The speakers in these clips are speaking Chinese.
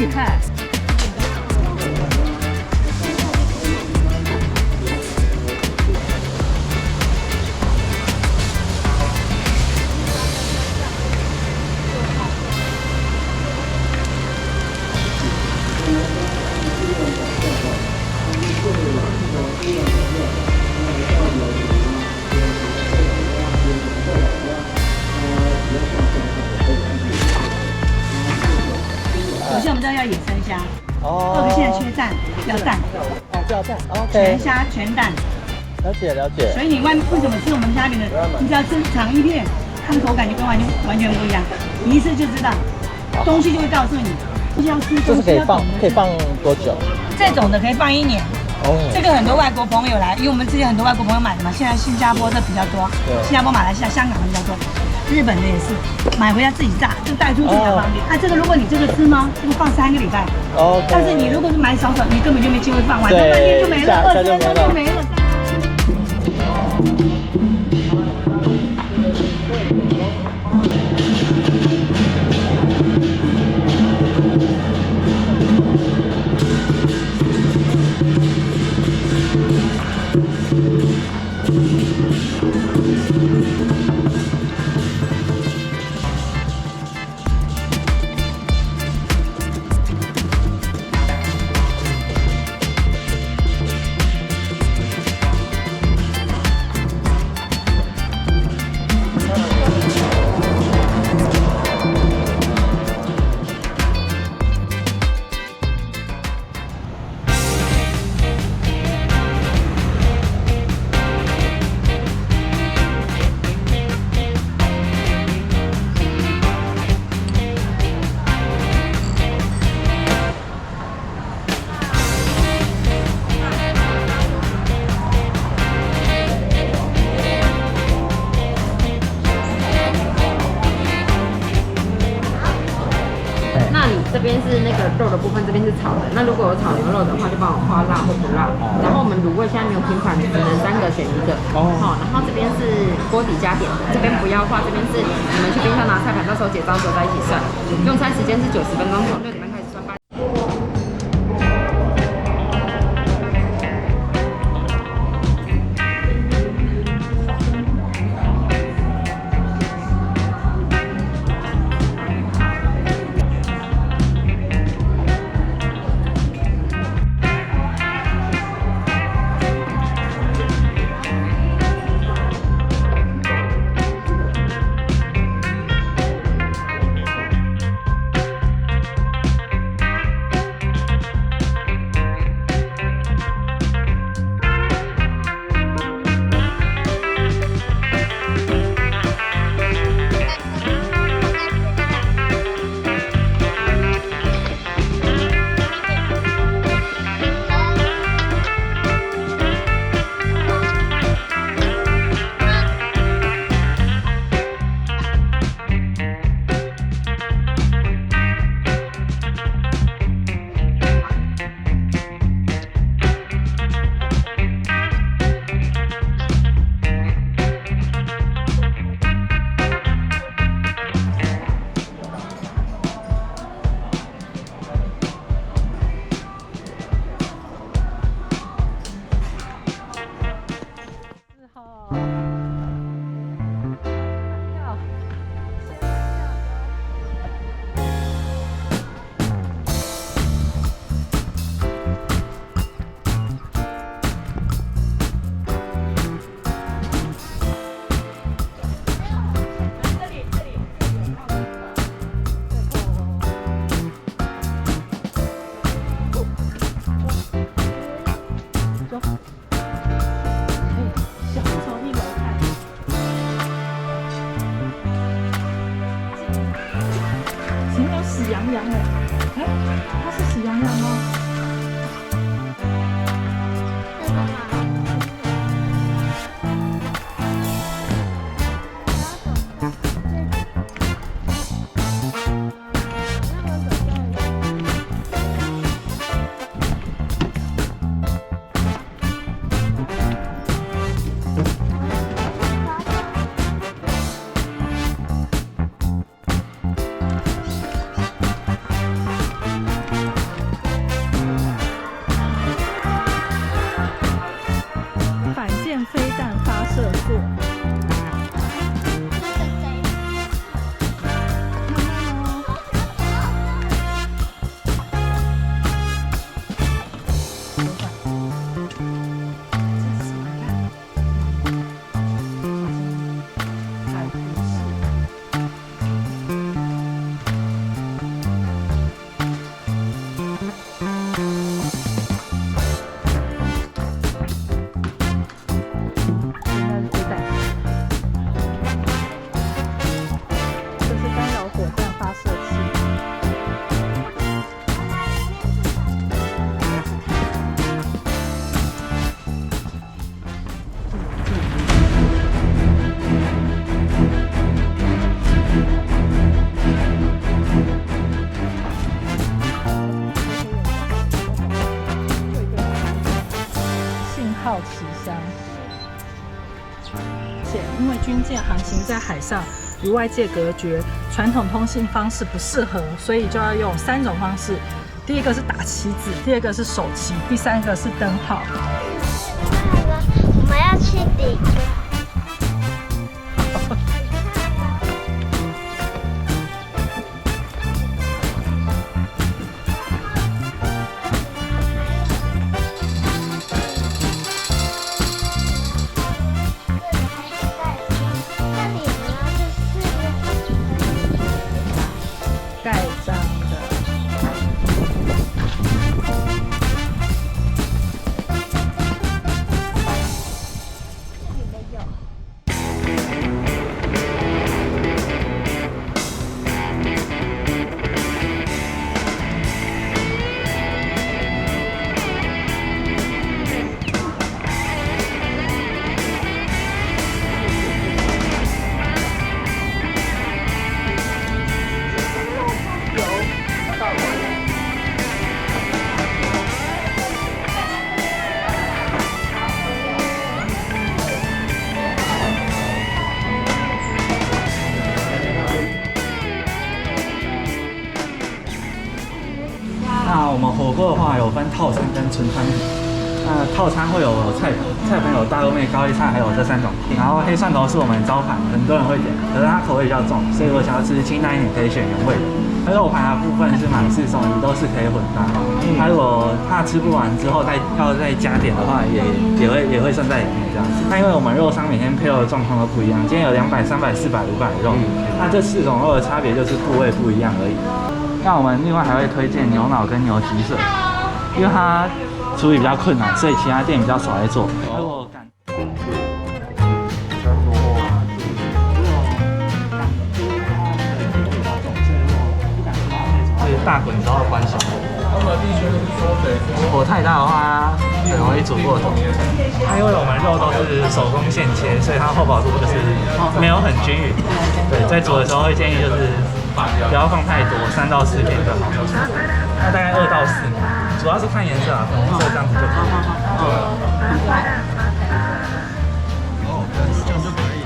厉害。首先我们这要野生虾，二个现在缺蛋，要蛋，要蛋，OK，全虾全蛋。了解了解。所以你外面为什么吃我们虾饼的，你只要吃长一片，它的口感就跟完全不一样，你一吃就知道，东西就会告诉你。要吃这是可以放多久？这种的可以放1年。哦，这个很多外国朋友来，因为我们之前很多外国朋友买的嘛，现在新加坡的比较多，新加坡、马来西亚、香港的比较多，日本的也是，买回家自己炸，就带出去比较方便。这个如果你这个吃吗？这个放3个礼拜。哦。但是你如果是买少，你根本就没机会放，晚上半天就没了，20分钟就没了。这边是那个肉的部分，这边是炒的。那如果有炒牛肉的话，就帮我画辣或不辣。然后我们卤味现在没有拼盘，只能3个选1个。好，然后这边是锅底加点的，这边不要画，这边是你们去冰箱拿菜盘，到时候结账时候在一起算。用餐时间是90分钟，从6点半开始算8。羊羊哎，它是喜羊羊吗？因为军舰航行在海上，与外界隔绝，传统通信方式不适合，所以就要用3种方式。第一个是打旗子，第二个是手旗，第3个是灯号。我们要去顶。盖章的。那我们火锅的话有分套餐跟纯餐品。那套餐会有菜盘有大肉面、高丽菜，还有这3种。然后黑蒜头是我们招牌，很多人会点，可是它口味比较重，所以如果想要吃清淡一点，可以选原味的。那肉盘的部分是买4送1，都是可以混搭。它如果怕吃不完之后要再加点的话，也会算在里面这样子。那因为我们肉商每天配肉的状况都不一样，今天有200、300、400、500的肉，那这4种肉的差别就是部位不一样而已。那我们另外还会推荐牛脑跟牛脊髓，因为它处理比较困难，所以其他店比较少来做。如果感是大滚之后关小火，火太大的话很容易煮过头。那因为我们肉都是手工现切，所以它厚薄度就是没有很均匀。对，在煮的时候会建议就是不要放太多，3到4片就好。那大概2到4秒，主要是看颜色啊，粉红色这样子就可以。这样就可以。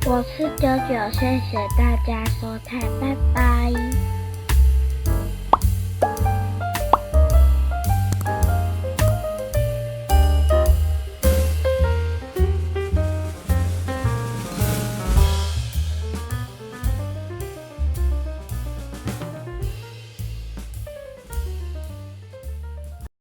我是99，谢谢大家收看，拜拜。